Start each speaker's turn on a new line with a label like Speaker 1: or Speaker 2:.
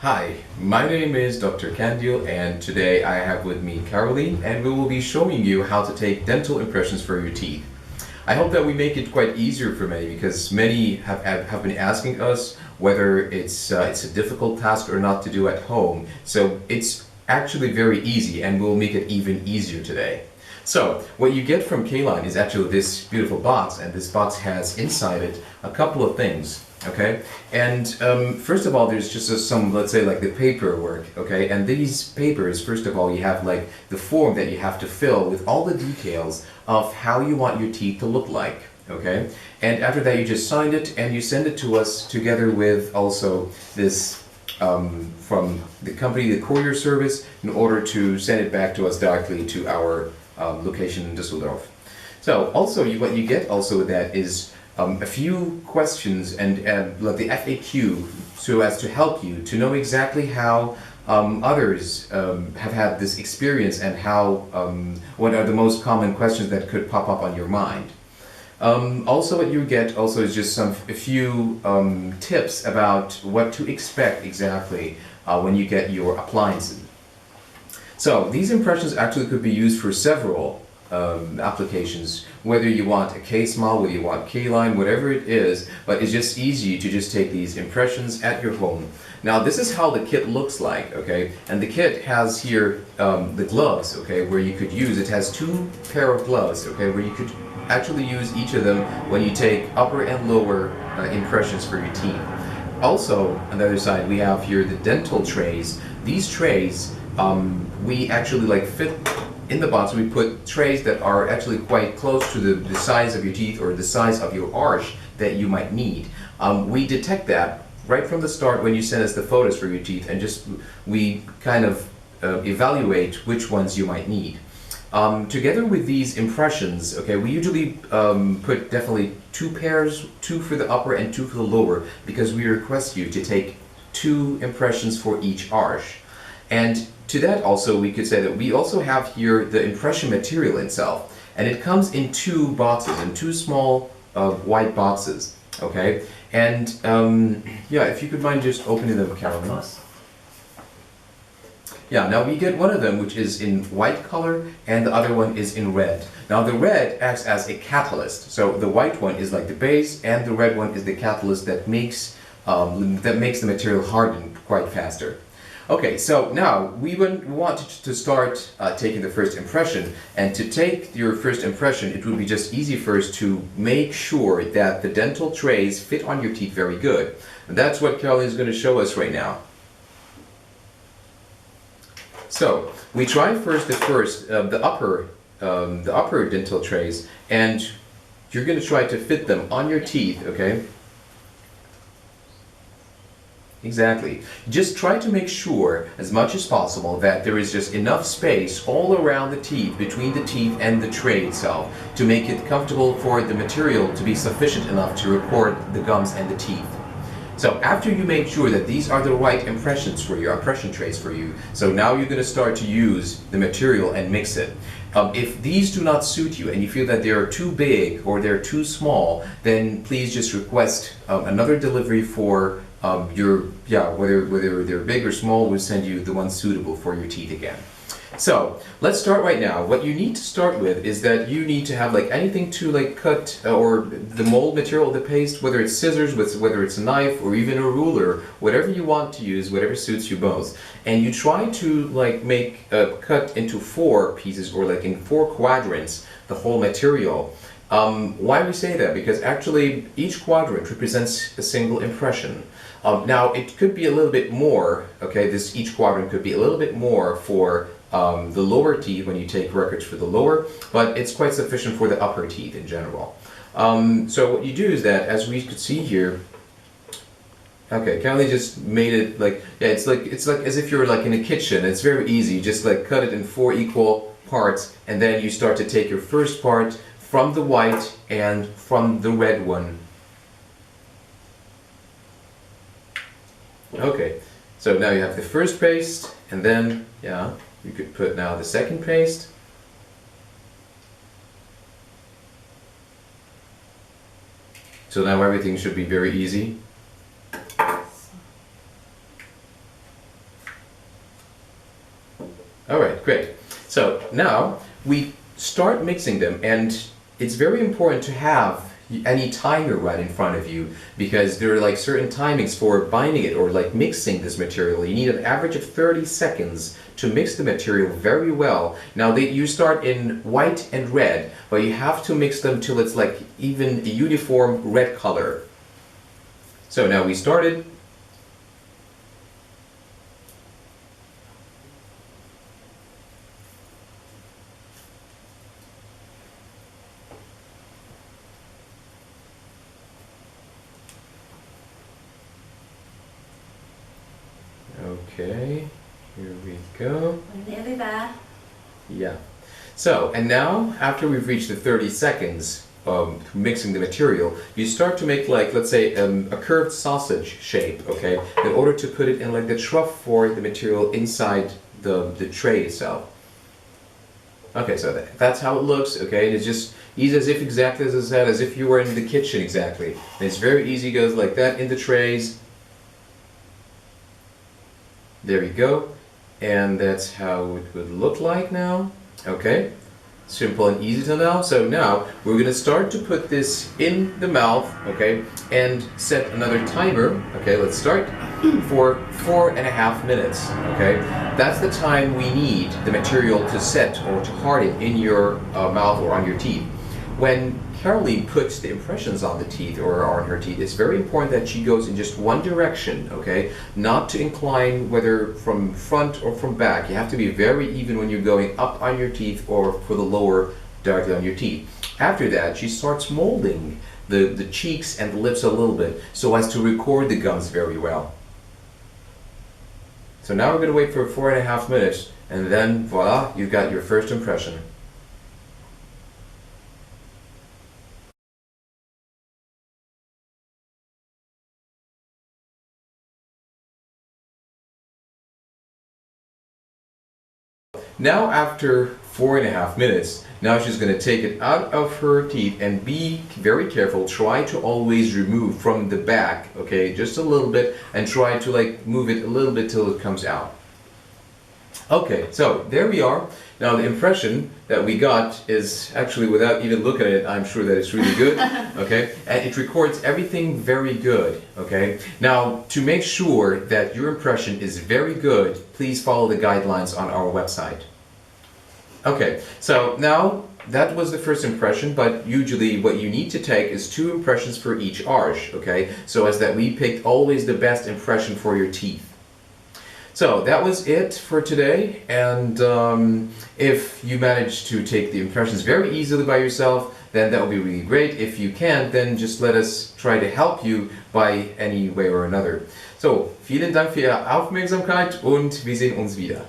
Speaker 1: Hi, my name is Dr. Kandil and today I have with me Caroline and we will be showing you how to take dental impressions for your teeth. I hope that we make it quite easier for many because many have been asking us whether it's a difficult task or not to do at home. So it's actually very easy and we'll make it even easier today. So what you get from K-Line is actually this beautiful box, and this box has inside it a couple of things. Okay, and first of all, there's just some, let's say, like the paperwork. Okay, and these papers, first of all, you have like the form that you have to fill with all the details of how you want your teeth to look like. Okay, and after that, you just sign it and you send it to us together with also this from the company, the courier service, in order to send it back to us directly to our location in Düsseldorf. So also, what you get also with that is a few questions and like the FAQ, so as to help you to know exactly how others have had this experience and how what are the most common questions that could pop up on your mind. Also, what you get also is just a few tips about what to expect exactly when you get your appliances. So these impressions actually could be used for several applications, whether you want a K-Smile, whether you want K-Line, whatever it is, but it's just easy to just take these impressions at your home. Now this is how the kit looks like, okay, and the kit has here the gloves, okay, where you could use, it has two pair of gloves, okay, where you could actually use each of them when you take upper and lower impressions for your teeth. Also, on the other side, we have here the dental trays. These trays, we actually like fit in the box. We put trays that are actually quite close to the size of your teeth or the size of your arch that you might need. We detect that right from the start when you send us the photos for your teeth, and just we kind of evaluate which ones you might need. Together with these impressions, okay, we usually put definitely two pairs, two for the upper and two for the lower, because we request you to take two impressions for each arch. And to that also, we could say that we also have here the impression material itself, and it comes in two boxes, in two small white boxes, okay? And yeah, if you could mind just opening them, Caroline. Yeah, now we get one of them which is in white color and the other one is in red. Now the red acts as a catalyst, so the white one is like the base and the red one is the catalyst that makes the material harden quite faster. Okay, so now we want to start taking the first impression, and to take your first impression, it would be just easy first to make sure that the dental trays fit on your teeth very good. And that's what Caroline is going to show us right now. So we try first the upper dental trays, and you're going to try to fit them on your teeth, okay? Exactly. Just try to make sure as much as possible that there is just enough space all around the teeth, between the teeth and the tray itself, to make it comfortable for the material to be sufficient enough to record the gums and the teeth. So after you make sure that these are the right impressions for your impression trays for you, so now you're going to start to use the material and mix it. If these do not suit you and you feel that they are too big or they're too small, then please just request another delivery for whether they're big or small, we'll send you the one suitable for your teeth again. So let's start right now. What you need to start with is that you need to have like anything to like cut or the mold material of the paste, whether it's scissors, whether it's a knife or even a ruler, whatever you want to use, whatever suits you most. And you try to like make cut into 4 pieces or like in 4 quadrants the whole material. Why we say that? Because actually each quadrant represents a single impression. Now it could be a little bit more, okay, each quadrant could be a little bit more for the lower teeth when you take records for the lower, but it's quite sufficient for the upper teeth in general. So what you do is that, as we could see here, okay, Caroline just made it like, yeah, it's like as if you're like in a kitchen. It's very easy. You just like cut it in 4 equal parts, and then you start to take your first part from the white and from the red one. Okay, so now you have the first paste, and then, yeah, you could put now the second paste. So now everything should be very easy. great. So now we start mixing them, and it's very important to have any timer right in front of you, because there are like certain timings for binding it or like mixing this material. You need an average of 30 seconds to mix the material very well. Now you start in white and red, but you have to mix them till it's like even a uniform red color. So now we started. Okay, here we go.
Speaker 2: Nearly there.
Speaker 1: Yeah. So, and now, after we've reached the 30 seconds of mixing the material, you start to make, like, let's say, a curved sausage shape, okay, in order to put it in like the trough for the material inside the tray itself. Okay, so that's how it looks, okay, and it's just easy, as if exactly as I said, as if you were in the kitchen exactly. And it's very easy, it goes like that in the trays. There we go, and that's how it would look like now. Okay, simple and easy to know. So now we're going to start to put this in the mouth, okay, and set another timer. Okay, let's start for 4.5 minutes. Okay, that's the time we need the material to set or to harden in your mouth or on your teeth. When Caroline puts the impressions on the teeth or on her teeth, it's very important that she goes in just one direction, okay? Not to incline whether from front or from back. You have to be very even when you're going up on your teeth or for the lower directly on your teeth. After that, she starts molding the cheeks and the lips a little bit so as to record the gums very well. So now we're going to wait for 4.5 minutes, and then voila, you've got your first impression. Now after 4.5 minutes, now she's going to take it out of her teeth and be very careful. Try to always remove from the back, okay, just a little bit, and try to like move it a little bit till it comes out. Okay, so there we are. Now the impression that we got is actually, without even looking at it, I'm sure that it's really good, okay? And it records everything very good, okay? Now, to make sure that your impression is very good, please follow the guidelines on our website. Okay, so now that was the first impression, but usually what you need to take is 2 impressions for each arch, okay? So as that we picked always the best impression for your teeth. So that was it for today, and if you manage to take the impressions very easily by yourself, then that would be really great. If you can't, then just let us try to help you by any way or another. So, vielen Dank für Ihre Aufmerksamkeit und wir sehen uns wieder.